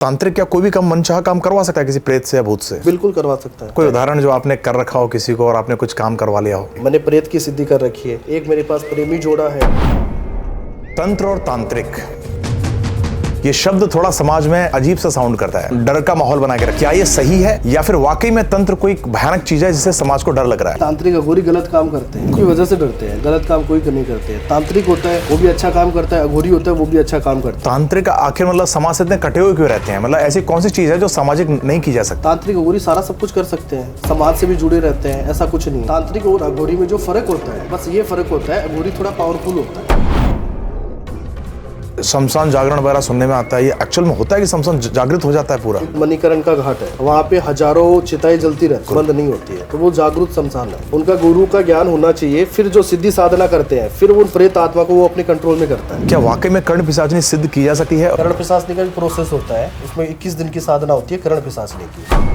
तांत्रिक क्या कोई भी काम मनचाहा काम करवा सकता है किसी प्रेत से या भूत से? बिल्कुल करवा सकता है। कोई उदाहरण जो आपने कर रखा हो किसी को और आपने कुछ काम करवा लिया हो? मैंने प्रेत की सिद्धि कर रखी है। एक मेरे पास प्रेमी जोड़ा है। तंत्र और तांत्रिक, ये शब्द थोड़ा समाज में अजीब सा साउंड करता है, डर का माहौल बना के रखा। क्या ये सही है या फिर वाकई में तंत्र कोई भयानक चीज है जिससे समाज को डर लग रहा है? तांत्रिक अघोरी गलत काम करते हैं, उनकी वजह से डरते हैं। गलत काम कोई नहीं करते हैं। तांत्रिक होता है वो भी अच्छा काम करता है, अघोरी होता है वो भी अच्छा काम करता है। तांत्रिक आखिर मतलब समाज से इतने कटे हुए क्यों रहते हैं? मतलब ऐसी कौन सी चीज है जो सामाजिक नहीं की जा सकती? तांत्रिक अघोरी सारा सब कुछ कर सकते हैं, समाज से भी जुड़े रहते हैं, ऐसा कुछ नहीं। तांत्रिक और अघोरी में जो फर्क होता है बस ये फर्क होता है, अघोरी थोड़ा पावरफुल होता है। शमशान जागरण वगैरह सुनने में आता है, ये एक्चुअल में होता है कि शमशान जागृत हो जाता है पूरा? मणिकरण का घाट है, वहाँ पे हजारों चिताएं जलती रहती है, बंद नहीं होती है, तो वो जागृत शमशान है। उनका गुरु का ज्ञान होना चाहिए, फिर जो सिद्धि साधना करते हैं फिर वो प्रेत आत्मा को वो अपने कंट्रोल में करता है। क्या वाकई में कर्ण पिशाचनी सिद्ध की जा सकती है? कर्ण पिशाचनी का भी प्रोसेस होता है, उसमें 21 दिन की साधना होती है कर्ण पिशाचनी की।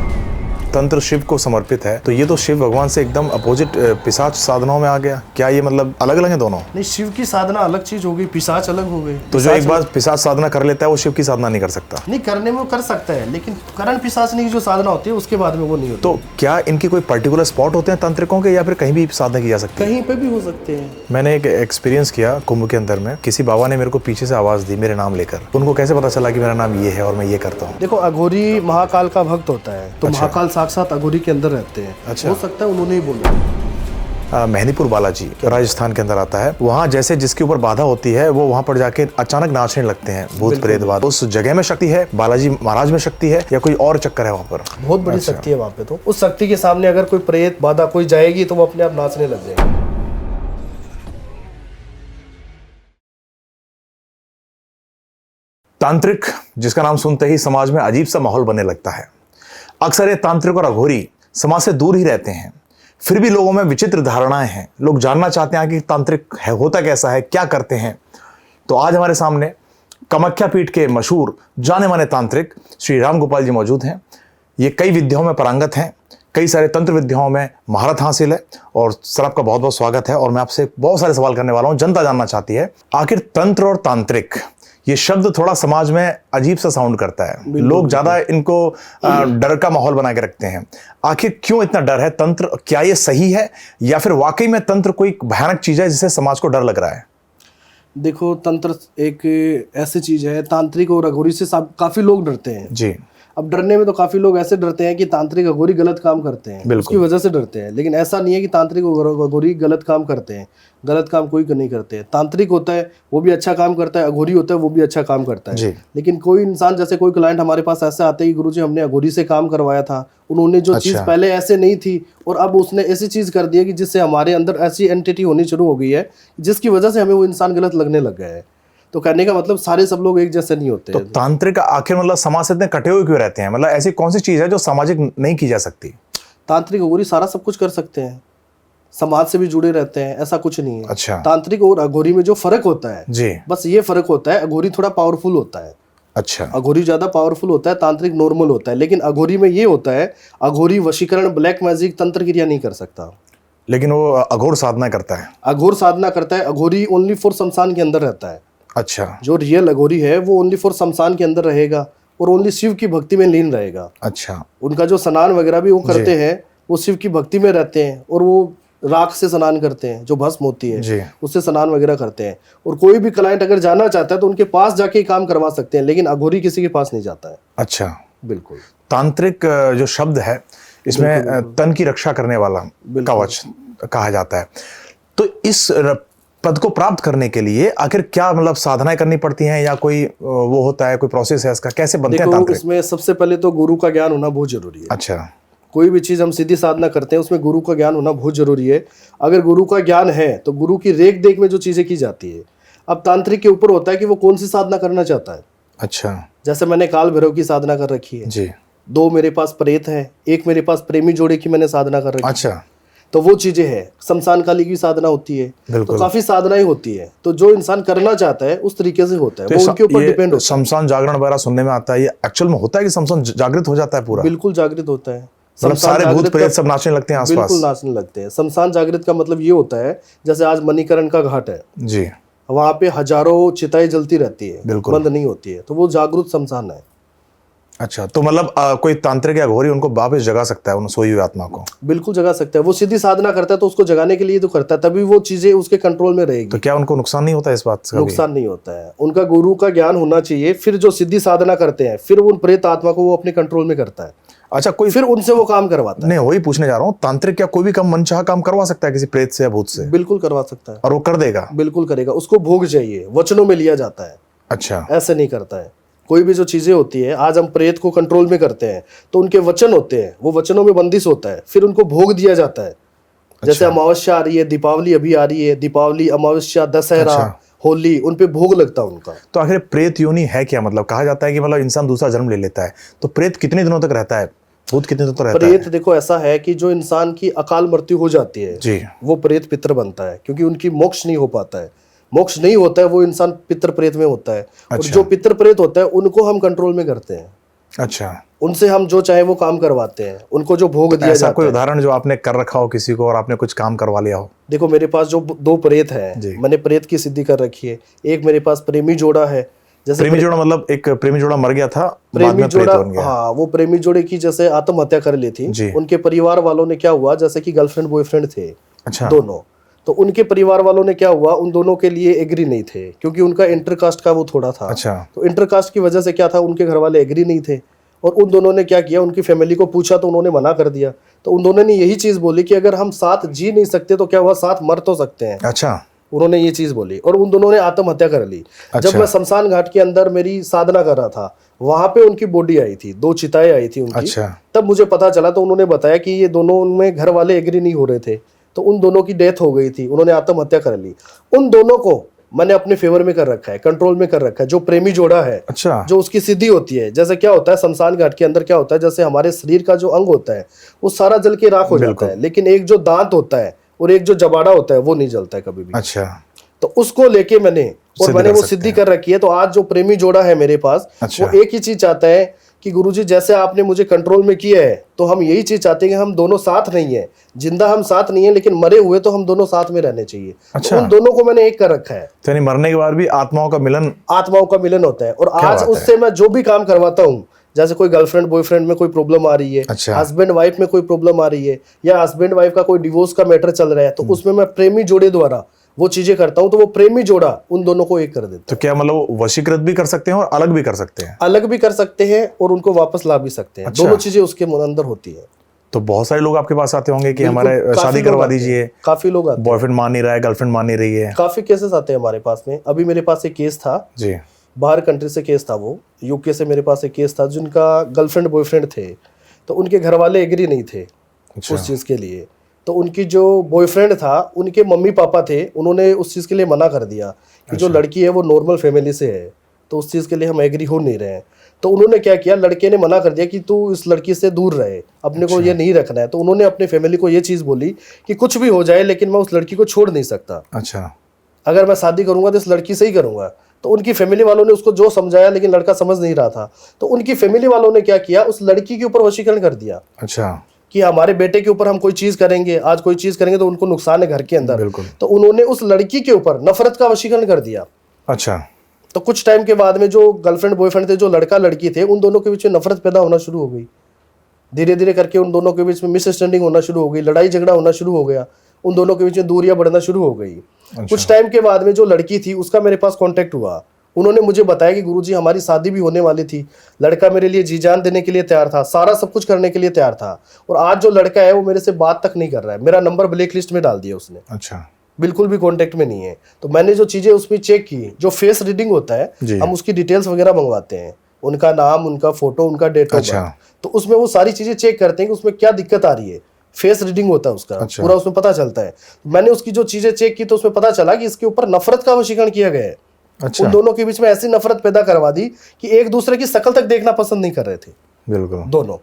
तंत्र शिव को समर्पित है, तो ये तो शिव भगवान से एकदम अपोजिट पिशाच साधनाओं में आ गया। क्या ये मतलब अलग अलग है दोनों? नहीं, शिव की साधना अलग चीज हो गई, पिशाच अलग हो गई। तो जो एक बार पिशाच साधना कर लेता है वो शिव की साधना नहीं कर सकता? नहीं, करने में वो कर सकता है, लेकिन कर्ण पिशाचनी की जो साधना होती है उसके बाद में वो नहीं होती। तो क्या इनकी कोई पर्टिकुलर स्पॉट होते हैं तांत्रिकों के, या फिर कहीं भी साधना की जा सकती है? कहीं पे भी हो सकते हैं। मैंने एक एक्सपीरियंस किया कुंभ के अंदर में, किसी बाबा ने मेरे को पीछे से आवाज दी मेरे नाम लेकर। उनको कैसे पता चला कि मेरा नाम ये है और मैं ये करता हूँ? देखो, अघोरी महाकाल का भक्त होता है, तो महाकाल साक्षात अघोरी के अंदर रहते हैं। अच्छा। हो सकता है उन्होंने ही बोला। मेहंदीपुर बालाजी राजस्थान के अंदर आता है, वहाँ जैसे जिसके ऊपर बाधा होती है वो वहाँ पर जाके अचानक नाचने लगते हैं भूत प्रेत। उस जगह में शक्ति है, बालाजी महाराज में शक्ति है, या कोई और चक्कर है वहाँ पर? बहुत बड़ी शक्ति है वहाँ पे। तो उस शक्ति के सामने अगर कोई प्रेत बाधा कोई जाएगी तो वो अपने आप नाचने लग जाएगी। तांत्रिक, जिसका नाम सुनते ही समाज में अजीब सा माहौल बनने लगता है। अक्सर ये तांत्रिक और अघोरी समाज से दूर ही रहते हैं, फिर भी लोगों में विचित्र धारणाएं हैं। लोग जानना चाहते हैं कि तांत्रिक है, होता कैसा है, क्या करते हैं। तो आज हमारे सामने कामाख्या पीठ के मशहूर जाने माने तांत्रिक श्री राम गोपाल जी मौजूद हैं। ये कई विद्याओं में पारंगत हैं, कई सारे तंत्र विद्याओं में महारत हासिल है। और सर, आपका बहुत बहुत स्वागत है। और मैं आपसे बहुत सारे सवाल करने वाला हूं। जनता जानना चाहती है आखिर तंत्र और तांत्रिक, ये शब्द थोड़ा समाज में अजीब सा साउंड करता है, लोग ज्यादा इनको डर का माहौल बना के रखते हैं। आखिर क्यों इतना डर है? तंत्र क्या ये सही है या फिर वाकई में तंत्र कोई भयानक चीज है जिससे समाज को डर लग रहा है? देखो, तंत्र एक ऐसी चीज है, तांत्रिक और अघोरी से काफी लोग डरते हैं जी। अब डरने में तो काफी लोग ऐसे डरते हैं कि तांत्रिक अघोरी गलत काम करते हैं, उसकी वजह से डरते हैं। लेकिन ऐसा नहीं है कि तांत्रिक और अघोरी गलत काम करते हैं। गलत काम कोई नहीं करते हैं। तांत्रिक होता है वो भी अच्छा काम करता है, अघोरी होता है वो भी अच्छा काम करता है। लेकिन कोई इंसान, जैसे कोई क्लाइंट हमारे पास ऐसे आते हैं कि गुरुजी हमने अघोरी से काम करवाया था, उन्होंने जो चीज पहले ऐसे नहीं थी और अब उसने ऐसी चीज कर दी है कि जिससे हमारे अंदर ऐसी एंटिटी होनी शुरू हो गई है जिसकी वजह से हमें वो इंसान गलत लगने लग गया है। तो कहने का मतलब सारे सब लोग एक जैसे नहीं होते। तो तांत्रिक आखिर मतलब समाज से इतने कटे हुए क्यों रहते हैं? मतलब ऐसी कौन सी चीज है जो सामाजिक नहीं की जा सकती? तांत्रिक अघोरी सारा सब कुछ कर सकते हैं, समाज से भी जुड़े रहते हैं, ऐसा कुछ नहीं है। अच्छा। तांत्रिक और अघोरी में जो फर्क होता है जी, बस ये फर्क होता है, अघोरी थोड़ा पावरफुल होता है। अच्छा। अघोरी ज्यादा पावरफुल होता है, तांत्रिक नॉर्मल होता है। लेकिन अघोरी में ये होता है, अघोरी वशीकरण, ब्लैक मैजिक, तंत्र क्रिया नहीं कर सकता, लेकिन वो अघोर साधना करता है। अघोर साधना करता है। अघोरी ओनली फॉर शमशान के अंदर रहता है। अच्छा। जो रियल अघोरी है वो ओनली फॉर शमशान के अंदर रहेगा और ओनली शिव की भक्ति में लीन रहेगा। अच्छा। उनका जो स्नान वगैरह भी वो करते हैं वो शिव की भक्ति में रहते हैं, और वो राख से स्नान करते हैं, जो भस्म होती है उससे स्नान वगैरह करते हैं। और कोई भी क्लाइंट अगर जाना चाहता है तो उनके पास जाके काम करवा सकते हैं, लेकिन अघोरी किसी के पास नहीं जाता है। अच्छा, बिल्कुल। तांत्रिक जो शब्द है इसमें तन की रक्षा करने वाला कवच कहा जाता है। तो इस पद को प्राप्त करने के लिए आखिर क्या मतलब साधनाएं करनी पड़ती हैं, या कोई वो होता है, कोई प्रोसेस है इसका? कैसे बनते हैं तांत्रिक? इसमें सबसे पहले तो गुरु का ज्ञान होना बहुत जरूरी है। अच्छा। कोई भी चीज हम सीधी साधना करते हैं उसमें गुरु का ज्ञान होना बहुत जरूरी है। अगर गुरु का ज्ञान है तो गुरु की रेख देख में जो चीजें की जाती है। अब तांत्रिक के ऊपर होता है कि वो कौन सी साधना करना चाहता है। अच्छा। जैसे मैंने काल भैरव की साधना कर रखी है जी। 2 मेरे पास प्रेत है, एक मेरे पास प्रेमी जोड़े की मैंने साधना कर रखी है। अच्छा। तो वो चीजें हैं। शमशान काली की साधना होती है, तो काफी साधनाएं होती है। तो जो इंसान करना चाहता है उस तरीके से होता है, वो उनके ऊपर डिपेंड होता है। शमशान जागरण वगैरह सुनने में आता है, ये एक्चुअल में होता है कि शमशान जागृत हो जाता है पूरा? बिल्कुल जागृत होता है। मतलब सारे भूत प्रेत सब नाचने लगते हैं आसपास? बिल्कुल नाचने लगते हैं। शमशान जागृत का मतलब ये होता है, जैसे आज मणिकरण का घाट है जी, वहाँ पे हजारों चिताएं जलती रहती है, बिल्कुल बंद नहीं होती है, तो वो जागृत शमशान है। अच्छा, तो मतलब कोई तांत्रिक या घोरी उनको वापस जगा सकता है उन सोई हुई आत्मा को? बिल्कुल जगा सकता है। वो सीधी साधना करता है तो उसको जगाने के लिए तो करता है, तभी वो चीजें उसके कंट्रोल में रहेगी। तो क्या उनको नुकसान नहीं होता इस बात से? नुकसान नहीं होता है, उनका गुरु का ज्ञान होना चाहिए। फिर जो सीधी साधना करते हैं, फिर उन प्रेत आत्मा को वो अपने कंट्रोल में करता है। अच्छा, कोई फिर उनसे वो काम करवाता है। नहीं, वही पूछने जा रहा हूँ, तांत्रिक क्या कोई भी काम मनचाहा काम करवा सकता है किसी प्रेत से या भूत से? बिल्कुल करवा सकता है, और वो कर देगा? बिल्कुल करेगा। उसको भोग चाहिए, वचनों में लिया जाता है। अच्छा, ऐसे नहीं करता है। कोई भी जो चीजें होती है, आज हम प्रेत को कंट्रोल में करते हैं तो उनके वचन होते हैं, वो वचनों में बंदिश होता है, फिर उनको भोग दिया जाता है। जैसे अमावस्या आ रही है, दीपावली अभी आ रही है, दीपावली, अमावस्या, दशहरा, होली, उन पे भोग लगता है उनका। तो आखिर प्रेत योनि है क्या? मतलब कहा जाता है कि मतलब इंसान दूसरा जन्म ले लेता है, तो प्रेत कितने दिनों तक रहता है, भूत कितने दिनों तक रहता है? प्रेत देखो ऐसा है कि जो इंसान की अकाल मृत्यु हो जाती है जी, वो प्रेत पितर बनता है, क्योंकि उनकी मोक्ष नहीं हो पाता है। मोक्ष नहीं होता है, वो इंसान पितर प्रेत में होता है। और जो पितर प्रेत होता है उनको हम कंट्रोल में करते हैं। अच्छा, उनसे हम जो चाहे वो काम करवाते हैं, उनको जो भोग दिया ऐसा जाता कोई है। उदाहरण जो आपने कर रखा हो किसी को और आपने कुछ काम करवा लिया हो? देखो मेरे पास जो 2 प्रेत हैं, मैंने प्रेत की सिद्धि कर रखी है। एक मेरे पास प्रेमी जोड़ा है। जैसे प्रेमी जोड़ा मतलब एक प्रेमी जोड़ा मर गया था, बाद प्रेमी में प्रेत जोड़ा, बन गया। हाँ, वो प्रेमी जोड़े की जैसे आत्महत्या कर ली थी। उनके परिवार वालों ने क्या हुआ, जैसे कि गर्लफ्रेंड बॉयफ्रेंड थे। अच्छा, दोनों, तो उनके परिवार वालों ने क्या हुआ, उन दोनों के लिए एग्री नहीं थे, क्योंकि उनका इंटरकास्ट का वो थोड़ा था। अच्छा, तो इंटरकास्ट की वजह से क्या था, उनके घर वाले एग्री नहीं थे। और उन दोनों ने क्या किया, उनकी फैमिली को पूछा तो उन्होंने मना कर दिया। तो उन दोनों ने यही चीज बोली कि अगर हम साथ जी नहीं सकते तो क्या हुआ, साथ मर तो सकते हैं। अच्छा, उन्होंने ये चीज बोली और उन दोनों ने आत्महत्या कर ली। जब मैं शमशान घाट के अंदर मेरी साधना कर रहा था, वहां पे उनकी बॉडी आई थी, 2 चिताएं आई थी उनकी। अच्छा, तब मुझे पता चला, तो उन्होंने बताया कि ये दोनों, उनमें घर वाले एग्री नहीं हो रहे थे, तो उन दोनों की डेथ हो गई थी, उन्होंने आत्महत्या कर ली। उन दोनों को मैंने अपने फेवर में कर रखा है, कंट्रोल में कर रखा है। जो प्रेमी जोड़ा है, अच्छा, जो उसकी सिद्धि होती है, जैसे क्या होता है शमशान घाट के अंदर क्या होता है, जैसे हमारे शरीर का जो अंग होता है वो सारा जल के राख हो जाता है, लेकिन एक जो दांत होता है और एक जो जबाड़ा होता है वो नहीं जलता है कभी भी। अच्छा, तो उसको लेके मैंने वो सिद्धि कर रखी है। तो आज जो प्रेमी जोड़ा है मेरे पास, वो एक ही चीज चाहता है कि गुरुजी जैसे आपने मुझे कंट्रोल में किया है, तो हम यही चीज चाहते हैं कि हम दोनों साथ नहीं है, जिंदा हम साथ नहीं है, लेकिन मरे हुए तो हम दोनों साथ में रहने चाहिए। अच्छा, तो उन दोनों को मैंने एक कर रखा है। तो यानी मरने के बाद भी आत्माओं का मिलन होता है। और आज उससे मैं जो भी काम करवाता हूँ, जैसे कोई गर्लफ्रेंड बॉयफ्रेंड में कोई प्रॉब्लम आ रही है, हस्बैंड वाइफ में कोई प्रॉब्लम आ रही है, या हस्बैंड वाइफ का कोई डिवोर्स का मैटर चल रहा है, तो उसमें मैं प्रेमी जोड़े द्वारा वो चीजें करता हूं। तो वो प्रेमी जोड़ा उन दोनों को एक कर देता है। तो क्या मतलब वशीकृत भी कर सकते हैं और अलग भी कर सकते हैं? अलग भी कर सकते हैं और उनको वापस ला भी सकते हैं। दोनों चीजें उसके अंदर होती है। तो बहुत सारे लोग आपके पास आते होंगे कि हमारे शादी करवा दीजिए, काफी लोग आते हैं, बॉयफ्रेंड मान नहीं रहा है, गर्लफ्रेंड मान नहीं रही है। काफी केसेस आते हैं हमारे पास में। अभी मेरे पास एक केस था जी, बाहर कंट्री से केस था, वो यूके से मेरे पास एक केस था, जिनका गर्लफ्रेंड बॉयफ्रेंड थे, तो उनके घर वाले एग्री नहीं थे उस चीज के लिए। तो उनकी जो बॉयफ्रेंड था, उनके मम्मी पापा थे, उन्होंने उस चीज़ के लिए मना कर दिया कि जो लड़की है वो नॉर्मल फैमिली से है, तो उस चीज़ के लिए हम एग्री हो नहीं रहे हैं। तो उन्होंने क्या किया, लड़के ने मना कर दिया कि तू इस लड़की से दूर रहे, अपने को ये नहीं रखना है। तो उन्होंने अपने फैमिली को ये चीज़ बोली कि कुछ भी हो जाए लेकिन मैं उस लड़की को छोड़ नहीं सकता। अच्छा, अगर मैं शादी करूंगा तो इस लड़की से ही करूंगा। तो उनकी फैमिली वालों ने उसको जो समझाया, लेकिन लड़का समझ नहीं रहा था। तो उनकी फैमिली वालों ने क्या किया, उस लड़की के ऊपर वशीकरण कर दिया। अच्छा, कि हमारे बेटे के ऊपर हम कोई चीज करेंगे, आज कोई चीज करेंगे तो उनको नुकसान है घर के अंदर। बिल्कुल। तो उन्होंने उस लड़की के ऊपर नफरत का वशीकरण कर दिया। अच्छा, तो कुछ टाइम के बाद में जो गर्लफ्रेंड बॉयफ्रेंड थे, जो लड़का लड़की थे, उन दोनों के बीच में नफरत पैदा होना शुरू हो गई। धीरे धीरे करके उन दोनों के बीच में मिसअंडरस्टैंडिंग होना शुरू हो गई, लड़ाई झगड़ा होना शुरू हो गया, उन दोनों के बीच में दूरियां बढ़ना शुरू हो गई। कुछ टाइम के बाद में जो लड़की थी उसका मेरे पास कांटेक्ट हुआ। उन्होंने मुझे बताया कि गुरुजी हमारी शादी भी होने वाली थी, लड़का मेरे लिए जी जान देने के लिए तैयार था, सारा सब कुछ करने के लिए तैयार था, और आज जो लड़का है वो मेरे से बात तक नहीं कर रहा है, मेरा नंबर ब्लैक लिस्ट में डाल दिया उसने। अच्छा, बिल्कुल भी कांटेक्ट में नहीं है। तो मैंने जो चीजें उसमें चेक की, जो फेस रीडिंग होता है, हम उसकी डिटेल्स वगैरह मंगवाते हैं, उनका नाम, उनका फोटो, उनका डेट ऑफ बर्थ, तो उसमें वो सारी चीजें चेक करते हैं कि उसमें क्या दिक्कत आ रही है। फेस रीडिंग होता है उसका, पूरा उसमें पता चलता है। मैंने उसकी जो चीजें चेक की तो उसमें पता चला कि इसके ऊपर नफरत का वशीकरण किया गया है। उन दोनों के बीच में ऐसी नफरत पैदा करवा दी कि एक दूसरे की शक्ल तक देखना पसंद नहीं कर रहे थे, बिल्कुल दोनों।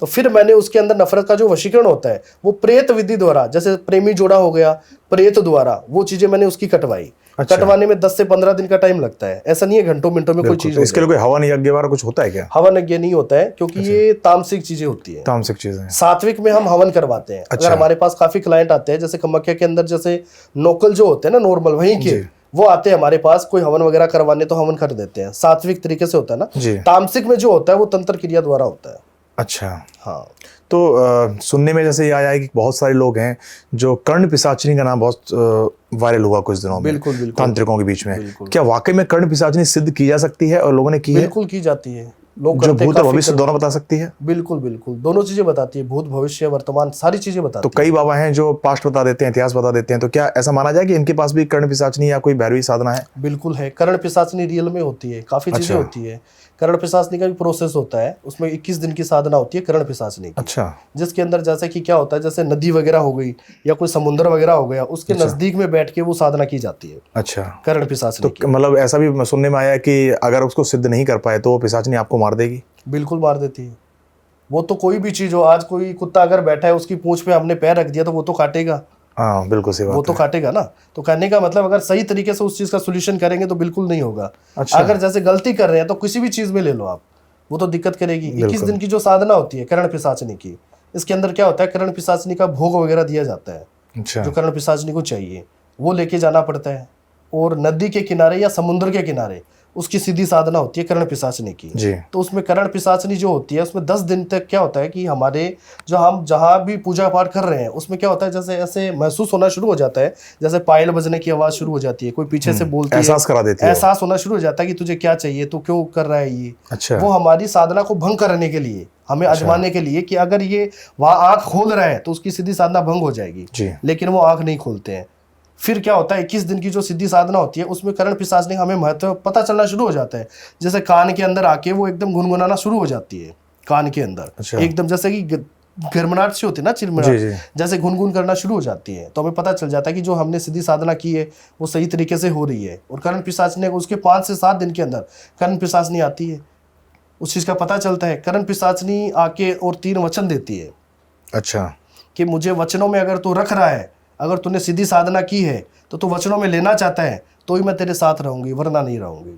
तो फिर मैंने उसके अंदर नफरत का जो वशीकरण होता है वो प्रेत विधि द्वारा, जैसे प्रेमी जोड़ा हो गया, प्रेत द्वारा वो चीजें मैंने उसकी कटवाई। कटवाने में 10 से 15 दिन का टाइम लगता है, ऐसा नहीं है घंटों मिनटों में कोई चीज। तो इसके लिए कोई हवन यज्ञ वगैरह कुछ होता है क्या? हवन यज्ञ नहीं होता है, क्योंकि ये तामसिक चीजें होती है। तामसिक चीजें, सात्विक में हम हवन करवाते हैं। अगर हमारे पास काफी क्लाइंट आते हैं, जैसे कामाख्या के अंदर जैसे नोकल जो होते हैं ना नॉर्मल वहीं के, वो आते हैं हमारे पास, कोई हवन वगैरह करवाने तो हवन कर देते हैं, सात्विक तरीके से होता है ना जी। तामसिक में जो होता है वो तंत्र क्रिया द्वारा होता है। अच्छा, हाँ। तो सुनने में जैसे ये आया है कि बहुत सारे लोग हैं जो कर्ण पिशाचिनी का नाम बहुत वायरल हुआ कुछ दिनों में, बिल्कुल बिल्कुल तांत्रिकों के बीच में। बिल्कुल। क्या वाकई में कर्ण पिशाचिनी सिद्ध की जा सकती है और लोगों ने की है? बिल्कुल की जाती है, लोग जो करते हैं, भूत और काफी भविष्य करते दोनों बता सकती है? हैं। बिल्कुल बिल्कुल, दोनों चीजें बताती है, भूत भविष्य वर्तमान सारी चीजें बताती तो कई बाबा हैं जो पास्ट बता देते हैं, इतिहास बता देते हैं, तो क्या ऐसा माना जाए कि इनके पास भी कर्ण पिशाचिनी या कोई भैरवी साधना है? है। बिल्कुल है, कर्ण पिशाचिनी रियल में होती है, काफी चीजें अच्छा। होती है। कर्ण पिशाचिनी का भी प्रोसेस होता है, उसमें 21 दिन की साधना होती है कर्ण पिशाचिनी की। अच्छा। जिसके अंदर जैसे कि क्या होता है, जैसे नदी वगैरह हो गई या कोई समुद्र वगैरह हो गया, उसके नजदीक में बैठ के वो साधना की जाती है अच्छा, कर्ण पिशाचिनी तो मतलब ऐसा भी सुनने में आया है कि अगर उसको सिद्ध नहीं कर पाए तो वो पिशाचिनी आपको मार देगी? बिल्कुल मार देती है। वो तो कोई भी चीज हो, आज कोई कुत्ता अगर बैठा है उसकी पूंछ पे हमने पैर रख दिया तो वो तो काटेगा। हाँ बिल्कुल सही बात वो तो है। काटेगा ना। तो कहने का मतलब अगर सही तरीके से उस चीज का सोल्यूशन करेंगे तो बिल्कुल नहीं होगा। अच्छा। अगर जैसे गलती कर रहे हैं तो किसी भी चीज में ले लो आप, वो तो दिक्कत करेगी। 21 दिन की जो साधना होती है कर्ण पिशाचिनी की, इसके अंदर क्या होता है, कर्ण पिशाचिनी का भोग वगैरह दिया जाता है। अच्छा। जो कर्ण पिशाचिनी को चाहिए वो लेके जाना पड़ता है, और नदी के किनारे या समुद्र के किनारे उसकी सीधी साधना होती है कर्ण पिशाचिनी की। जी। तो उसमें कर्ण पिशाचिनी जो होती है उसमें 10 दिन तक क्या होता है कि हमारे जो हम जहाँ भी पूजा पाठ कर रहे हैं उसमें क्या होता है, जैसे ऐसे महसूस होना शुरू हो जाता है, जैसे पायल बजने की आवाज शुरू हो जाती है, कोई पीछे से बोलती है, एहसास करा देती है। एहसास होना शुरू हो जाता है कि तुझे क्या चाहिए, तू क्यों कर रहा है ये। अच्छा। वो हमारी साधना को भंग करने के लिए, हमें आजमाने के लिए कि अगर ये वहाँ आंख खोल रहा है तो उसकी सीधी साधना भंग हो जाएगी। जी। लेकिन वो आंख नहीं खोलते हैं। फिर क्या होता है, 21 दिन की जो सिद्धि साधना होती है उसमें कर्ण पिशाचिनी का हमें महत्व पता चलना शुरू हो जाता है। जैसे कान के अंदर आके वो एकदम गुनगुनाना शुरू हो जाती है, कान के अंदर। अच्छा। एकदम जैसे कि गरमनाहट सी होती है ना, जी, जी। चिलमिलाहट, जैसे गुनगुन करना शुरू हो जाती है। तो हमें पता चल जाता है कि जो हमने सीधी साधना की है वो सही तरीके से हो रही है। और कर्ण पिशाचिनी उसके 5 से 7 दिन के अंदर कर्ण पिशाचिनी आती है, उस चीज़ का पता चलता है। कर्ण पिशाचिनी आके और 3 वचन देती है। अच्छा। कि मुझे वचनों में अगर तू रख रहा है, अगर तूने सीधी साधना की है तो तू वचनों में लेना चाहता है तो ही मैं तेरे साथ रहूंगी, वरना नहीं रहूंगी।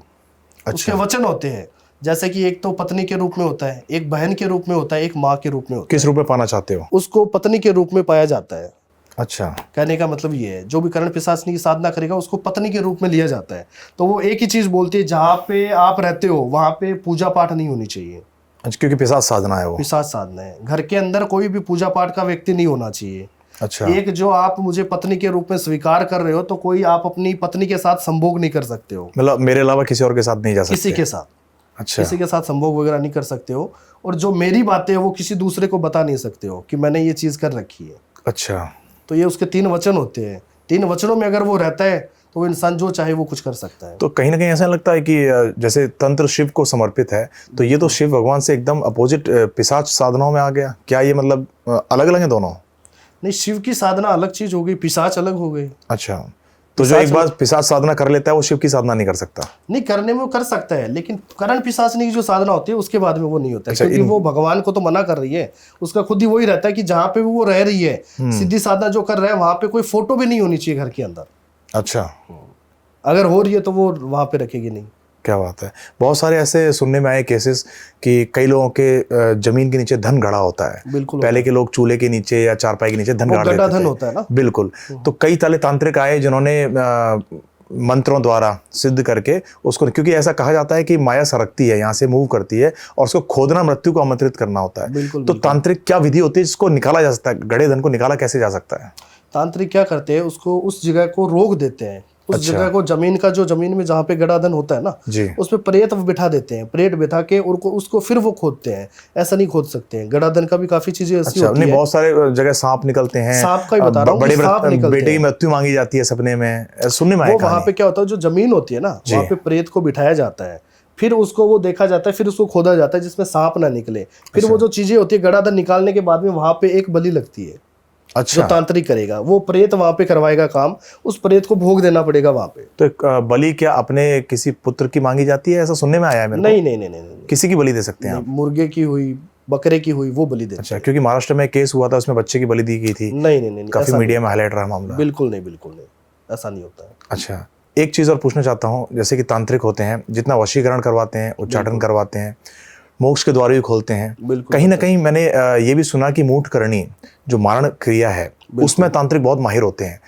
अच्छा। उसके वचन होते हैं, जैसे कि एक तो पत्नी के रूप में होता है, एक बहन के रूप में होता है, एक माँ के रूप में होता किस रूप में पाना चाहते हो? है। उसको पत्नी के रूप में पाया जाता है। अच्छा। कहने का मतलब ये है, जो भी कर्ण पिशाचिनी की साधना करेगा उसको पत्नी के रूप में लिया जाता है। तो वो एक ही चीज बोलती है, जहाँ पे आप रहते हो वहां पे पूजा पाठ नहीं होनी चाहिए। अच्छा, क्योंकि पिशाच साधना है वो। पिशाच साधना है, घर के अंदर कोई भी पूजा पाठ का व्यक्ति नहीं होना चाहिए। अच्छा। एक जो आप मुझे पत्नी के रूप में स्वीकार कर रहे हो तो कोई आप अपनी पत्नी के साथ संभोग नहीं कर सकते हो, मतलब मेरे अलावा किसी और के साथ नहीं जा सकते? किसी के साथ। अच्छा। किसी के साथ संभोग वगैरह नहीं कर सकते हो। और जो मेरी बातें है वो किसी दूसरे को बता नहीं सकते हो कि मैंने ये चीज कर रखी है। अच्छा। तो ये उसके 3 वचन होते हैं। 3 वचनों में अगर वो रहता है तो वो इंसान जो चाहे वो कुछ कर सकता है। तो कहीं ना कहीं ऐसा लगता है कि जैसे तंत्र शिव को समर्पित है, तो ये तो शिव भगवान से एकदम अपोजिट पिशाच साधनाओं में आ गया। क्या ये मतलब अलग अलग है दोनों? नहीं, शिव की साधना अलग चीज हो गई, पिशाच अलग हो गई। अच्छा, तो जो एक बार पिशाच साधना कर लेता है वो शिव की साधना नहीं कर सकता? नहीं, करने में वो कर सकता है, लेकिन कर्ण पिशाचिनी की जो साधना होती है उसके बाद में वो नहीं होता है। अच्छा, क्योंकि वो भगवान को तो मना कर रही है, उसका खुद ही वही रहता है कि जहाँ पे वो रह रही है, सीधी साधना जो कर रहा है वहां पे कोई फोटो भी नहीं होनी चाहिए घर के अंदर। अच्छा। अगर हो रही है तो वो वहां पे रखेगी नहीं। क्या बात है। बहुत सारे ऐसे सुनने में आए केसेस कि कई लोगों के जमीन के नीचे धन गड़ा होता है। बिल्कुल। पहले के लोग चूल्हे के नीचे या चारपाई के नीचे धन गाड़ गड्ढा देते धन थे। होता है ना। बिल्कुल। तो कई ताले तांत्रिक आए जिन्होंने मंत्रों द्वारा सिद्ध करके उसको, क्योंकि ऐसा कहा जाता है कि माया सरकती है, यहाँ से मूव करती है और उसको खोदना मृत्यु को आमंत्रित करना होता है। बिल्कुल। तो तांत्रिक क्या विधि होती है जिसको निकाला जा सकता है? गड़े धन को निकाला कैसे जा सकता है? तांत्रिक क्या करते हैं, उसको उस जगह को रोक देते हैं, उस जगह को जमीन का जो जमीन में जहाँ पे गड़ा धन होता है ना जी, उस पे प्रेत बिठा देते हैं। प्रेत बिठा के उसको फिर वो खोदते हैं। ऐसा नहीं खोद सकते हैं। गड़ा धन का भी काफी चीजें ऐसी होती है। बहुत सारे जगह सांप निकलते हैं। सांप का ही बता रहा हूँ, बड़े सांप निकलते बेटे की मृत्यु मांगी जाती है सपने में, सुनने में आया। वो वहां पे क्या होता है, जो जमीन होती है ना वहां पे प्रेत को बिठाया जाता है, फिर उसको वो देखा जाता है, फिर उसको खोदा जाता है जिसमें सांप ना निकले। फिर वो जो चीजें होती है गड़ा धन निकालने के बाद में वहां पे एक बलि लगती है। अच्छा। जो तांत्रिक करेगा वो प्रेत वहां पे करवाएगा काम, उस प्रेत को भोग देना पड़ेगा वहां पे। तो बलि क्या अपने किसी पुत्र की मांगी जाती है? ऐसा सुनने में आया है मेरे को। नहीं, किसी की बलि दे सकते हैं आप? मुर्गे की हुई, बकरे की हुई, वो बलि देते हैं। अच्छा, क्योंकि महाराष्ट्र में केस हुआ था उसमें बच्चे की बलि दी गई थी। नहीं, काफी मीडिया में हाईलाइट रहा मामला। बिल्कुल नहीं, ऐसा नहीं होता है। अच्छा, एक चीज और पूछना चाहता हूँ, जैसे कि तांत्रिक होते हैं, जितना वशीकरण करवाते हैं, उच्चाटन करवाते हैं, मोक्ष के द्वार भी खोलते हैं, कहीं ना कहीं मैंने ये भी सुना कि मूठ करनी जो मारण क्रिया है उसमें तांत्रिक बहुत माहिर होते हैं।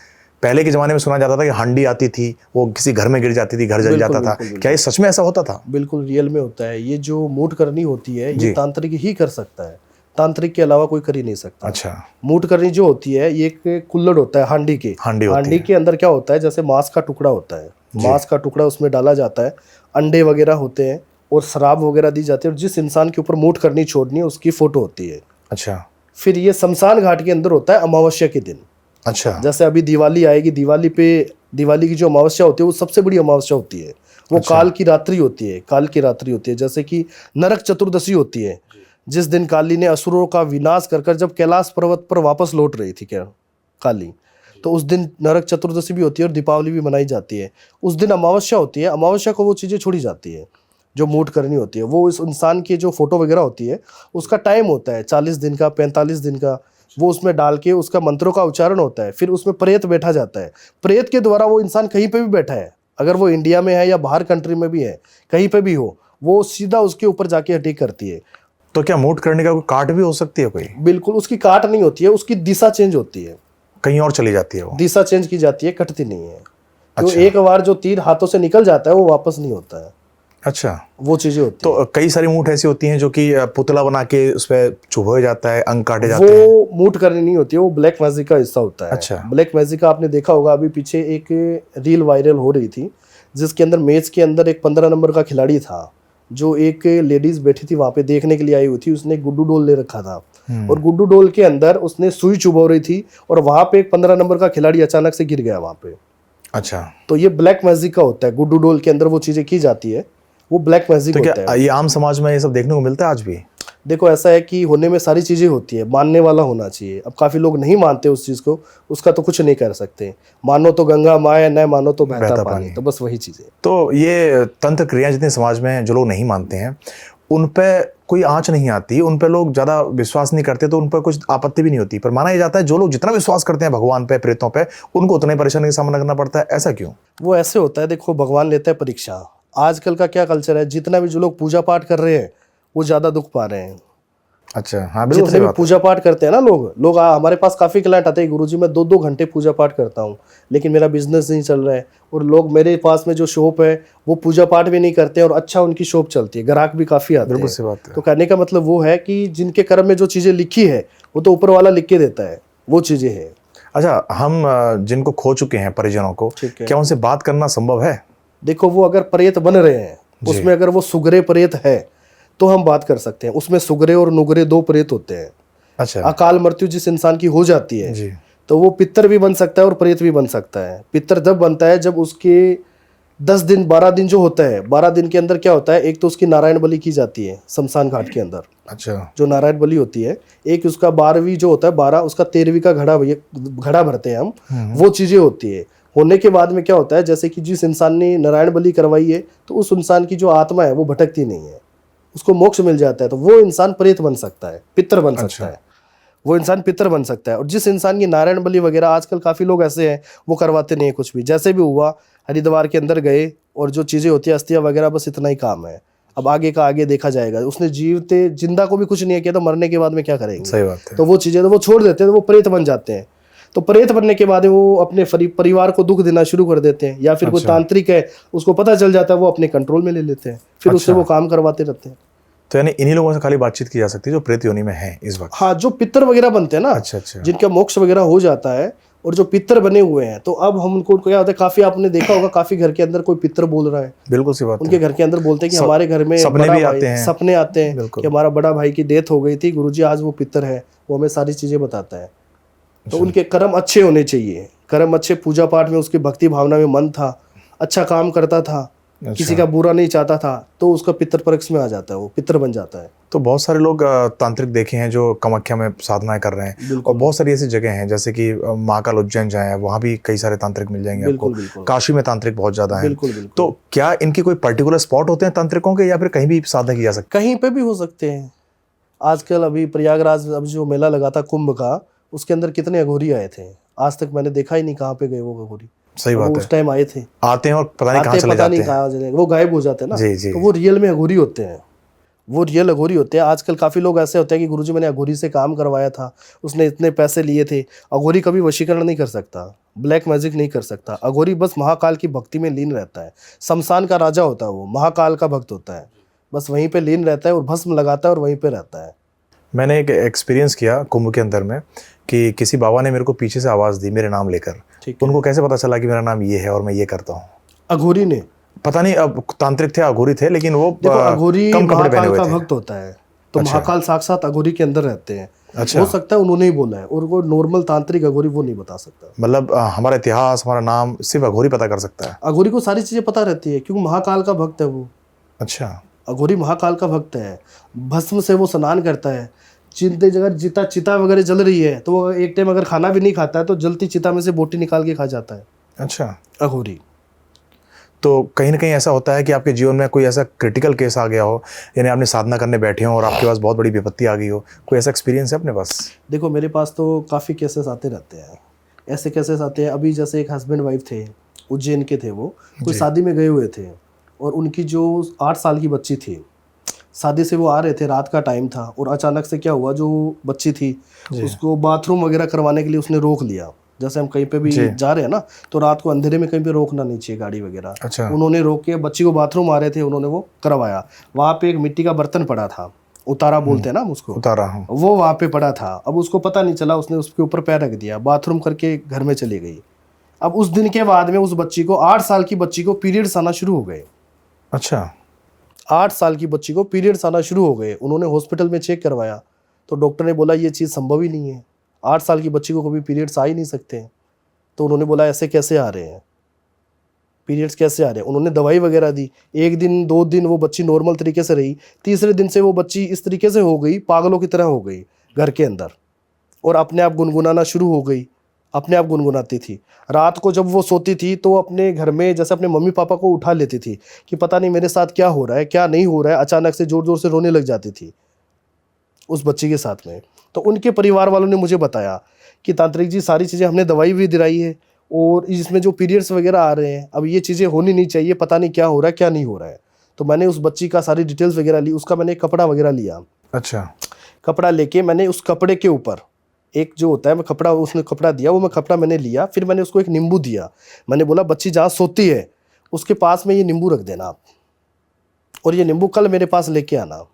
पहले के जमाने में सुना जाता था कि हांडी आती थी, वो किसी घर में गिर जाती थी, घर जल जाता था। क्या ये सच में ऐसा होता था? बिल्कुल रियल में होता है। ये जो मूठ करनी होती है ये तांत्रिक ही कर सकता है, तांत्रिक के अलावा कोई कर ही नहीं सकता। अच्छा। मूठ करनी जो होती है ये एक कुल्हड़ होता है हांडी के अंदर क्या होता है, जैसे मांस का टुकड़ा होता है, मांस का टुकड़ा उसमें डाला जाता है, अंडे वगैरह होते हैं और शराब वगैरह दी जाती है, और जिस इंसान के ऊपर मूठ करनी छोड़नी है उसकी फोटो होती है। अच्छा। फिर ये शमशान घाट के अंदर होता है अमावस्या के दिन। अच्छा। जैसे अभी दिवाली आएगी, दिवाली की जो अमावस्या होती है वो सबसे बड़ी अमावस्या होती है। वो काल की रात्रि होती है, जैसे कि नरक चतुर्दशी होती है, जिस दिन काली ने असुरों का विनाश कर जब कैलाश पर्वत पर वापस लौट रही थी काली, तो उस दिन नरक चतुर्दशी भी होती है और दीपावली भी मनाई जाती है। उस दिन अमावस्या होती है, अमावस्या को वो चीज़ें छोड़ी जाती है जो मूठ करनी होती है। वो इस इंसान की जो फोटो वगैरह होती है उसका टाइम होता है 40 दिन का, 45 दिन का, वो उसमें डाल के उसका मंत्रों का उच्चारण होता है। फिर उसमें प्रेत बैठा जाता है, प्रेत के द्वारा वो इंसान कहीं पे भी बैठा है, अगर वो इंडिया में है या बाहर कंट्री में भी है, कहीं पे भी हो, वो सीधा उसके ऊपर जाके अटैक करती है। तो क्या मूठ करने का कोई काट भी हो सकती है कोई? बिल्कुल, उसकी काट नहीं होती है, उसकी दिशा चेंज होती है, कहीं और चली जाती है, वो दिशा चेंज की जाती है, कटती नहीं है। तो एक बार जो तीर हाथों से निकल जाता है वो वापस नहीं होता है। अच्छा। वो चीजें होती तो कई सारी मूठ ऐसी होती हैं जो कि पुतला बना के उस पर चुभोया जाता है, अंग काटे जाते हैं। वो मूठ करनी नहीं होती है, वो ब्लैक मैजिक का हिस्सा होता है। अच्छा। ब्लैक मैजिक का आपने देखा होगा, अभी पीछे एक रील वायरल हो रही थी जिसके अंदर मैच के अंदर एक 15 नंबर का खिलाड़ी था, जो एक लेडीज बैठी थी वहां पे देखने के लिए आई हुई थी, उसने गुड्डू डोल ले रखा था और गुड्डू डोल के अंदर उसने सुई चुभो रही थी और वहां पे एक 15 नंबर का खिलाड़ी अचानक से गिर गया वहां पे। अच्छा। तो ये ब्लैक मैजिक का होता है, गुड्डू डोल के अंदर वो चीजें की जाती है, वो ब्लैक मैजिक होता है। तो ये आम समाज में ये सब देखने को मिलता है आज भी? देखो ऐसा है कि होने में सारी चीजें होती है, मानने वाला होना चाहिए। अब काफी लोग नहीं मानते उस चीज को, उसका तो कुछ नहीं कर सकते। मानो तो गंगा माँ है, न मानो तो बहता पानी, तो बस वही चीजें। तो ये तंत्र क्रियाएं जितने समाज में जो लोग नहीं मानते हैं उन पे कोई आंच नहीं आती, उन पे लोग ज्यादा विश्वास नहीं करते, तो उन पर कुछ आपत्ति भी नहीं होती। पर माना यह जाता है जो लोग जितना विश्वास करते हैं भगवान पे, प्रेतों पे, उनको उतने परेशानी का सामना करना पड़ता है। ऐसा क्यों? वो ऐसे होता है, देखो भगवान लेते हैं परीक्षा। आजकल का क्या कल्चर है, जितना भी जो लोग पूजा पाठ कर रहे हैं वो ज्यादा दुख पा रहे हैं। अच्छा। हाँ, बिल्कुल। जितने भी पूजा पाठ करते हैं ना लोग हमारे पास काफी क्लाइंट आते हैं, गुरुजी मैं 2-2 घंटे पूजा पाठ करता हूँ लेकिन मेरा बिजनेस नहीं चल रहा है। और लोग मेरे पास में जो शॉप है वो पूजा पाठ भी नहीं करते और अच्छा उनकी शॉप चलती है, ग्राहक भी काफी आते हैं। सी बात है। तो कहने का मतलब वो है कि जिनके कर्म में जो चीजें लिखी है वो तो ऊपर वाला लिख के देता है, वो चीजें है। अच्छा, हम जिनको खो चुके हैं परिजनों को, क्या उनसे बात करना संभव है? देखो वो अगर प्रेत बन रहे हैं, उसमें अगर वो सुगरे प्रेत है तो हम बात कर सकते हैं। उसमें सुगरे और नुगरे 2 प्रेत होते हैं। अच्छा। अकाल मृत्यु जिस इंसान की हो जाती है जी, तो वो पितर भी बन सकता है और प्रेत भी बन सकता है। पितर जब बनता है जब उसके 10 दिन 12 दिन जो होता है, 12 दिन के अंदर क्या होता है, एक तो उसकी नारायण बलि की जाती है शमशान घाट के अंदर। अच्छा। जो नारायण बलि होती है, एक उसका 12वीं जो होता है 12, उसका 13वीं का घड़ा भरते हैं हम, वो चीजें होती है। होने के बाद में क्या होता है, जैसे कि जिस इंसान ने नारायण बलि करवाई है तो उस इंसान की जो आत्मा है वो भटकती नहीं है, उसको मोक्ष मिल जाता है, तो वो इंसान प्रेत बन सकता है, पितर बन सकता है, वो इंसान पितर बन सकता है। और जिस इंसान की नारायण बलि वगैरह, आजकल काफी लोग ऐसे हैं वो करवाते नहीं है कुछ भी, जैसे भी हुआ हरिद्वार के अंदर गए और जो चीजें होती है अस्थियां वगैरह, बस इतना ही काम है। अब आगे का आगे देखा जाएगा। उसने जिंदा को भी कुछ नहीं किया तो मरने के बाद में क्या करेंगे? सही बात है। तो वो चीजें तो वो छोड़ देते हैं, तो वो प्रेत बन जाते हैं। तो प्रेत बनने के बाद वो अपने परिवार को दुख देना शुरू कर देते हैं, या फिर कोई तांत्रिक है उसको पता चल जाता है, वो अपने कंट्रोल में ले लेते हैं, फिर उससे वो काम करवाते रहते हैं। तो यानी इन्हीं लोगों से खाली बातचीत की जा सकती है जो प्रेत योनि में है इस वक्त? हाँ, जो पितर वगैरह बनते हैं ना, अच्छा। जिनका मोक्ष वगैरह हो जाता है और जो पितर बने हुए हैं, तो अब हम उनको क्या होता है, काफी आपने देखा होगा काफी घर के अंदर कोई पितर बोल रहा है। बिल्कुल सी बात है। उनके घर के अंदर बोलते हैं कि हमारे घर में सपने भी आते हैं, सपने आते हैं कि हमारा बड़ा भाई की डेथ हो गई थी, गुरुजी आज वो पितर है, वो हमें सारी चीजें बताता है। तो उनके कर्म अच्छे होने चाहिए, कर्म अच्छे, पूजा पाठ में उसकी भक्ति भावना में मन था, अच्छा काम करता था, किसी का बुरा नहीं चाहता था, तो उसका पितर पक्ष में आ जाता है, वो पितर बन जाता है। तो बहुत सारे लोग तांत्रिक देखे हैं जो कामाख्या में साधनाएं कर रहे हैं, और बहुत सारी ऐसी जगह हैं जैसे कि महाकाल उज्जैन जाए, वहाँ भी कई सारे तांत्रिक मिल जाएंगे आपको। काशी में तांत्रिक बहुत ज्यादा है। तो क्या इनके कोई पर्टिकुलर स्पॉट होते हैं तांत्रिकों के, या फिर कहीं भी साधना की जा सकती है? कहीं पे भी हो सकते हैं। आजकल अभी प्रयागराज अब जो मेला लगा था कुंभ का, उसके अंदर कितने अघोरी आए थे, आज तक मैंने देखा ही नहीं कहाँ पे गए वो अघोरी। सही बात है। उस टाइम आए थे, आते हैं और पता नहीं कहाँ चले जाते हैं, वो गायब हो जाते हैं ना। जी। तो वो रियल में अघोरी होते हैं। वो रियल अघोरी होते हैं। आजकल काफ़ी लोग ऐसे होते हैं कि गुरुजी मैंने अघोरी से काम करवाया था, उसने इतने पैसे लिए थे। अघोरी कभी वशीकरण नहीं कर सकता, ब्लैक मैजिक नहीं कर सकता। अघोरी बस महाकाल की भक्ति में लीन रहता है। शमशान का राजा होता है, वो महाकाल का भक्त होता है, बस वहीं पे लीन रहता है और भस्म लगाता है और वहीं पे रहता है। मैंने एक एक्सपीरियंस किया कुंभ के अंदर में कि किसी बाबा ने मेरे को पीछे से आवाज़ दी मेरे नाम लेकर। ठीक है। उनको कैसे पता चला कि मेरा नाम ये है और मैं ये करता हूँ? अघोरी ने, पता नहीं, अब तांत्रिक थे, अघोरी थे, लेकिन वो देखो अघोरी कम कपड़े पहने महाकाल हुए का थे। भक्त होता है, तो अच्छा। महाकाल साक्षात अघोरी के अंदर रहते हैं। अच्छा। हो सकता है उन्होंने ही बोला है, और वो नॉर्मल तांत्रिक अघोरी वो नहीं बता सकता। मतलब हमारा इतिहास, हमारा नाम सिर्फ अघोरी पता कर सकता है? अघोरी को सारी चीजें पता रहती है, क्योंकि महाकाल का भक्त है वो। अच्छा। अघोरी महाकाल का भक्त है। भस्म से वो स्नान करता है। चिंते अगर चिता वगैरह जल रही है तो वो एक टाइम अगर खाना भी नहीं खाता है तो जलती चिता में से बोटी निकाल के खा जाता है अच्छा। अघोरी। तो कहीं ना कहीं ऐसा होता है कि आपके जीवन में कोई ऐसा क्रिटिकल केस आ गया हो, यानी आपने साधना करने बैठे हो और आपके पास बहुत बड़ी विपत्ति आ गई हो, कोई ऐसा एक्सपीरियंस है अपने पास? देखो मेरे पास तो काफ़ी केसेस आते रहते हैं। ऐसे केसेस आते हैं, अभी जैसे एक हस्बैंड वाइफ थे, उज्जैन के थे, वो कोई शादी में गए हुए थे और उनकी जो 8 साल की बच्ची थी, शादी से वो आ रहे थे, रात का टाइम था, और अचानक से क्या हुआ, जो बच्ची थी उसको बाथरूम वगैरह करवाने के लिए उसने रोक लिया। जैसे हम कहीं पे भी जा रहे हैं ना, तो रात को अंधेरे में कहीं पे रोकना नहीं चाहिए गाड़ी वगैरह। अच्छा। उन्होंने रोक के, बच्ची को बाथरूम आ रहे थे, उन्होंने वो करवाया। वहाँ पे एक मिट्टी का बर्तन पड़ा था, उतारा बोलते हैं ना हम उसको, उतारा हूँ। वो वहाँ पे पड़ा था। अब उसको पता नहीं चला, उसने उसके ऊपर पैर रख दिया, बाथरूम करके घर में चली गई। अब उस दिन के बाद में उस बच्ची को, 8 साल की बच्ची को पीरियड्स आना शुरू हो गए। अच्छा। 8 साल की बच्ची को पीरियड्स आना शुरू हो गए। उन्होंने हॉस्पिटल में चेक करवाया तो डॉक्टर ने बोला ये चीज़ संभव ही नहीं है, 8 साल की बच्ची को कभी पीरियड्स आ ही नहीं सकते। तो उन्होंने बोला ऐसे कैसे आ रहे हैं, पीरियड्स कैसे आ रहे हैं। उन्होंने दवाई वगैरह दी। 1 दिन 2 दिन वो बच्ची नॉर्मल तरीके से रही। तीसरे दिन से वो बच्ची इस तरीके से हो गई, पागलों की तरह हो गई घर के अंदर, और अपने आप गुनगुनाना शुरू हो गई। अपने आप गुनगुनाती थी। रात को जब वो सोती थी तो अपने घर में जैसे अपने मम्मी पापा को उठा लेती थी कि पता नहीं मेरे साथ क्या हो रहा है, क्या नहीं हो रहा है। अचानक से ज़ोर ज़ोर से रोने लग जाती थी उस बच्ची के साथ में। तो उनके परिवार वालों ने मुझे बताया कि तांत्रिक जी सारी चीज़ें हमने दवाई भी दिलाई है, और इसमें जो पीरियड्स वगैरह आ रहे हैं, अब ये चीज़ें होनी नहीं चाहिए, पता नहीं क्या हो रहा है क्या नहीं हो रहा है। तो मैंने उस बच्ची का सारी डिटेल्स वगैरह ली, उसका मैंने कपड़ा वगैरह लिया। अच्छा। कपड़ा लेके मैंने उस कपड़े के ऊपर एक जो होता है, मैं कपड़ा, उसने कपड़ा दिया, वो मैं कपड़ा मैंने लिया। फिर मैंने उसको एक नींबू दिया। मैंने बोला बच्ची जहाँ सोती है उसके पास में ये नींबू रख देना आप, और ये नींबू कल मेरे पास लेके आना।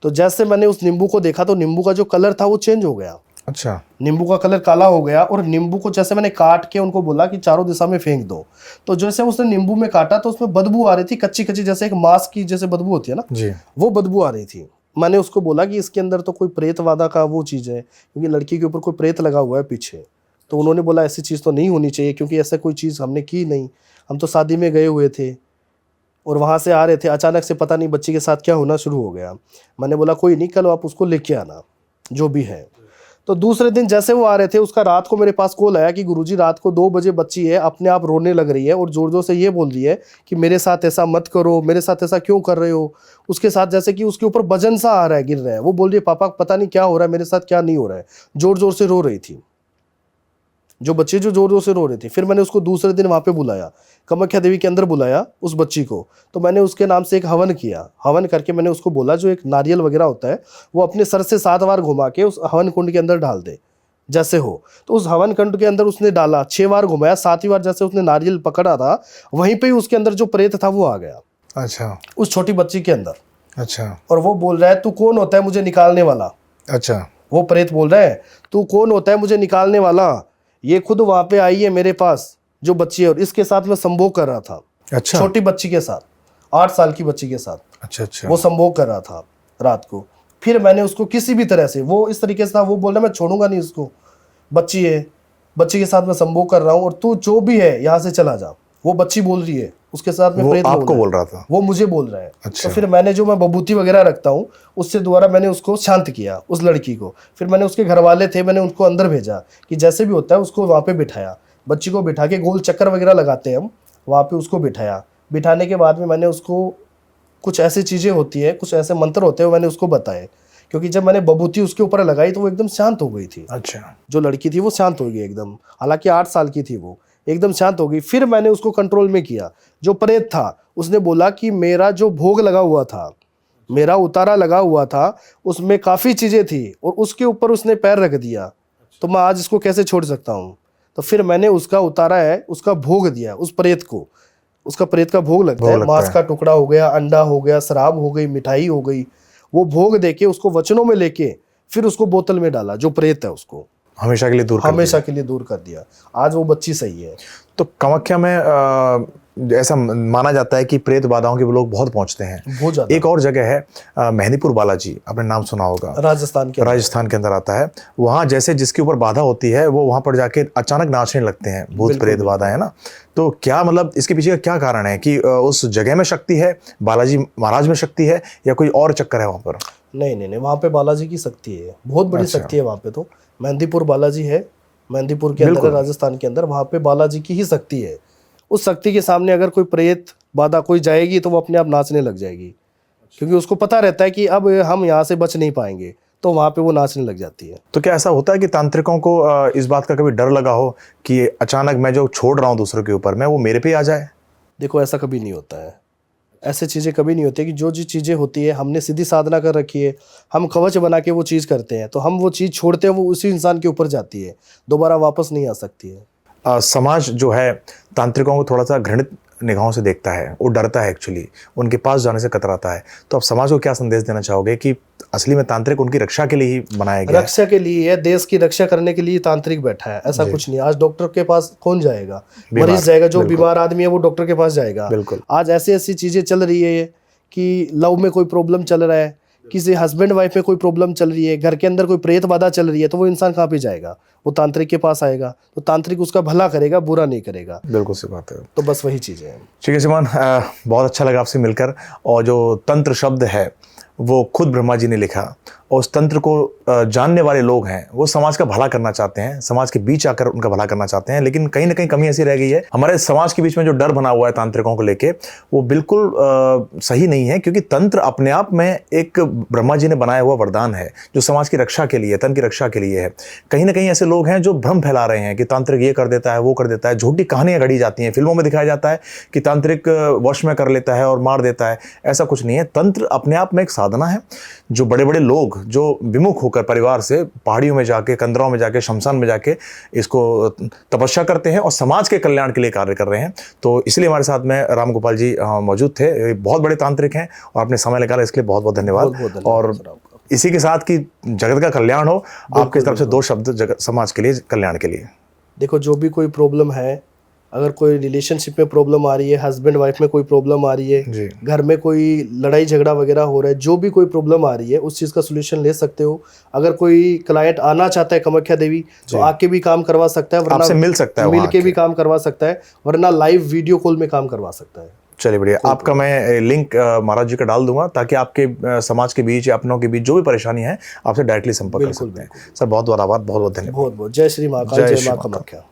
तो जैसे मैंने उस नींबू को देखा तो नींबू का जो कलर था वो चेंज हो गया। अच्छा। नींबू का कलर काला हो गया, और नींबू को जैसे मैंने काट के उनको बोला कि चारों दिशा में फेंक दो, तो जैसे उसने नींबू में काटा तो उसमें बदबू आ रही थी, कच्ची कच्ची, जैसे एक मांस की जैसे बदबू होती है ना जी। वो बदबू आ रही थी। मैंने उसको बोला कि इसके अंदर तो कोई प्रेतवादा का वो चीज़ है, क्योंकि लड़की के ऊपर कोई प्रेत लगा हुआ है पीछे। तो उन्होंने बोला ऐसी चीज़ तो नहीं होनी चाहिए, क्योंकि ऐसा कोई चीज़ हमने की नहीं, हम तो शादी में गए हुए थे और वहाँ से आ रहे थे। अचानक से पता नहीं बच्ची के साथ क्या होना शुरू हो गया। मैंने बोला कोई नहीं, कल आप उसको लेके आना जो भी है। तो दूसरे दिन जैसे वो आ रहे थे, उसका रात को मेरे पास कॉल आया कि गुरुजी रात को 2 बजे बच्ची है, अपने आप रोने लग रही है और जोर जोर से ये बोल रही है कि मेरे साथ ऐसा मत करो, मेरे साथ ऐसा क्यों कर रहे हो। उसके साथ जैसे कि उसके ऊपर वजन सा आ रहा है, गिर रहा है। वो बोल रही है पापा पता नहीं क्या हो रहा है, मेरे साथ क्या नहीं हो रहा है। जोर जोर से रो रही थी जो बच्ची, जो जोर जोर से रो रही थी। फिर मैंने उसको दूसरे दिन वहाँ पे बुलाया, कामाख्या देवी के अंदर बुलाया उस बच्ची को। तो मैंने उसके नाम से एक हवन किया। हवन करके मैंने उसको बोला जो एक नारियल वगैरह होता है वो अपने सर से 7 बार घुमा के उस हवन कुंड के अंदर डाल दे जैसे हो। तो उस हवन कुंड के अंदर उसने डाला, 6 बार घुमाया, 7वीं बार जैसे उसने नारियल पकड़ा था वहीं पे ही उसके अंदर जो प्रेत था वो आ गया। अच्छा। उस छोटी बच्ची के अंदर। अच्छा। और वो बोल रहा है तू कौन होता है मुझे निकालने वाला। अच्छा। वो प्रेत बोल रहा है तू कौन होता है मुझे निकालने वाला। ये खुद वहां पे आई है मेरे पास जो बच्ची है, और इसके साथ मैं संभोग कर रहा था। अच्छा। छोटी बच्ची के साथ, 8 साल की बच्ची के साथ। अच्छा। अच्छा। वो संभोग कर रहा था रात को। फिर मैंने उसको किसी भी तरह से, वो इस तरीके से था, वो बोल रहा मैं छोड़ूंगा नहीं इसको, बच्ची है, बच्ची के साथ मैं संभोग कर रहा हूँ और तू जो भी है यहाँ से चला जा। वो बच्ची बोल रही है, उसके साथ में वो प्रेत आपको बोल रहा था? वो मुझे बोल रहा है। अच्छा। तो फिर मैंने जो मैं बबूती वगैरह रखता हूँ उससे द्वारा मैंने उसको शांत किया, उस लड़की को। फिर मैंने उसके घर वाले थे, मैंने उनको अंदर भेजा कि जैसे भी होता है उसको वहाँ पे बिठाया। बच्ची को बिठा के गोल चक्कर वगैरह लगाते हैं हम, वहाँ पे उसको बिठाया। बिठाने के बाद में मैंने उसको कुछ ऐसी चीज़ें होती है, कुछ ऐसे मंत्र होते हैं, मैंने उसको बताए। क्योंकि जब मैंने बबूती उसके ऊपर लगाई तो वो एकदम शांत हो गई थी। अच्छा। जो लड़की थी वो शांत हो गई एकदम, हालांकि 8 साल की थी, वो एकदम शांत हो गई। फिर मैंने उसको कंट्रोल में किया। जो प्रेत था उसने बोला कि मेरा जो भोग लगा हुआ था मेरा उतारा लगा हुआ था, उसमें काफ़ी चीज़ें थी और उसके ऊपर उसने पैर रख दिया, तो मैं आज इसको कैसे छोड़ सकता हूँ। तो फिर मैंने उसका उतारा है, उसका भोग दिया उस प्रेत को। उसका प्रेत का भोग लगता है, मांस का टुकड़ा हो गया, अंडा हो गया, शराब हो गई, मिठाई हो गई, वो भोग देके उसको वचनों में लेके फिर उसको बोतल में डाला, जो प्रेत है उसको हमेशा के लिए दूर हमेशा के लिए दूर कर दिया। आज वो बच्ची सही है। तो कामाख्या में ऐसा माना जाता है कि प्रेत बाधाओं के लोग बहुत पहुंचते हैं। बहुत ज्यादा। एक और जगह है मेहंदीपुर बालाजी, आपने नाम सुना होगा, राजस्थान के अंदर आता है। वहाँ जैसे जिसके ऊपर बाधा होती है वो वहाँ पर जाके अचानक नाचने लगते हैं, भूत प्रेत बाधा है ना। तो क्या मतलब इसके पीछे का क्या कारण है कि उस जगह में शक्ति है, बालाजी महाराज में शक्ति है, या कोई और चक्कर है वहाँ पर? नहीं, वहाँ पे बालाजी की शक्ति है, बहुत बड़ी शक्ति है वहाँ पे। तो मेहंदीपुर बालाजी है, मेहंदीपुर के अंदर, राजस्थान के अंदर, वहाँ पे बालाजी की ही शक्ति है। उस शक्ति के सामने अगर कोई प्रेत बाधा कोई जाएगी तो वो अपने आप नाचने लग जाएगी, क्योंकि उसको पता रहता है कि अब हम यहाँ से बच नहीं पाएंगे, तो वहाँ पे वो नाचने लग जाती है। तो क्या ऐसा होता है कि तांत्रिकों को इस बात का कभी डर लगा हो कि अचानक मैं जो छोड़ रहा हूँ दूसरों के ऊपर, मैं वो मेरे पे आ जाए? देखो, ऐसा कभी नहीं होता है, ऐसे चीज़ें कभी नहीं होती कि जो चीज़ें होती है हमने सीधी साधना कर रखी है, हम कवच बना के वो चीज़ करते हैं, तो हम वो चीज़ छोड़ते हैं, वो उसी इंसान के ऊपर जाती है, दोबारा वापस नहीं आ सकती है। समाज जो है तांत्रिकों को थोड़ा सा घृणित निगाहों से देखता है, वो डरता है, एक्चुअली उनके पास जाने से कतराता है। तो आप समाज को क्या संदेश देना चाहोगे कि असली में तांत्रिक उनकी रक्षा के लिए ही बनाया गया है? रक्षा के लिए है, देश की रक्षा करने के लिए तांत्रिक बैठा है, ऐसा कुछ नहीं। आज डॉक्टर के पास कौन जाएगा? मरीज जाएगा, जो बीमार आदमी है वो डॉक्टर के पास जाएगा। बिल्कुल। आज ऐसी ऐसी चीजें चल रही है कि लव में कोई प्रॉब्लम चल रहा है, किसी हस्बैंड वाइफ में कोई प्रॉब्लम चल रही है, घर के अंदर कोई प्रेत बाधा चल रही है, तो वो इंसान कहाँ पे जाएगा? वो तांत्रिक के पास आएगा, तो तांत्रिक उसका भला करेगा, बुरा नहीं करेगा। बिल्कुल सी बात है। तो बस वही चीज़ें हैं। ठीक है श्रीमान, बहुत अच्छा लगा आपसे मिलकर। और जो तंत्र शब्द है वो खुद ब्रह्मा जी ने लिखा, और उस तंत्र को जानने वाले लोग हैं वो समाज का भला करना चाहते हैं, समाज के बीच आकर उनका भला करना चाहते हैं। लेकिन कहीं ना कहीं कमी ऐसी रह गई है, हमारे समाज के बीच में जो डर बना हुआ है तांत्रिकों को लेके, वो बिल्कुल सही नहीं है, क्योंकि तंत्र अपने आप में एक ब्रह्मा जी ने बनाया हुआ वरदान है जो समाज की रक्षा के लिए, तन की रक्षा के लिए है। कहीं ना कहीं ऐसे लोग हैं जो भ्रम फैला रहे हैं कि तांत्रिक ये कर देता है, वो कर देता है, झूठी कहानियां गढ़ी जाती हैं, फिल्मों में दिखाया जाता है कि तांत्रिक वश में कर लेता है और मार देता है। ऐसा कुछ नहीं है। तंत्र अपने आप में एक साधना है। जो बड़े बड़े लोग जो विमुख होकर परिवार से पहाड़ियों में जाके, कंदरों में जाके, शमशान में जाके इसको तपस्या करते हैं और समाज के कल्याण के लिए कार्य कर रहे हैं, तो इसलिए हमारे साथ में राम गोपाल जी मौजूद थे। बहुत बड़े तांत्रिक हैं और आपने समय निकाला, इसके लिए बहुत बहुत धन्यवाद। और इसी के साथ कि जगत का कल्याण हो, आपकी तरफ से 2 शब्द जगत समाज के लिए, कल्याण के लिए। देखो, जो भी कोई प्रॉब्लम है, अगर कोई रिलेशनशिप में प्रॉब्लम आ रही है, हस्बैंड वाइफ में कोई प्रॉब्लम आ रही है, घर में कोई लड़ाई झगड़ा वगैरह हो रहा है, जो भी कोई प्रॉब्लम आ रही है उस चीज़ का सोल्यूशन ले सकते हो। अगर कोई क्लाइंट आना चाहता है कामाख्या देवी, तो आके भी काम करवा सकता है, वरना आपसे मिल सकता है, मिल के भी काम करवा सकता है, वरना लाइव वीडियो कॉल में काम करवा सकता है। चलिए बढ़िया। आपका मैं लिंक महाराज जी का डाल दूंगा, ताकि आपके समाज के बीच या अपनों के बीच जो भी परेशानी है आपसे डायरेक्टली संपर्क कर सकते हैं। सर बहुत बहुत आभार, बहुत बहुत धन्यवाद। बहुत बहुत जय श्री महाकाल, जय मां कामाख्या।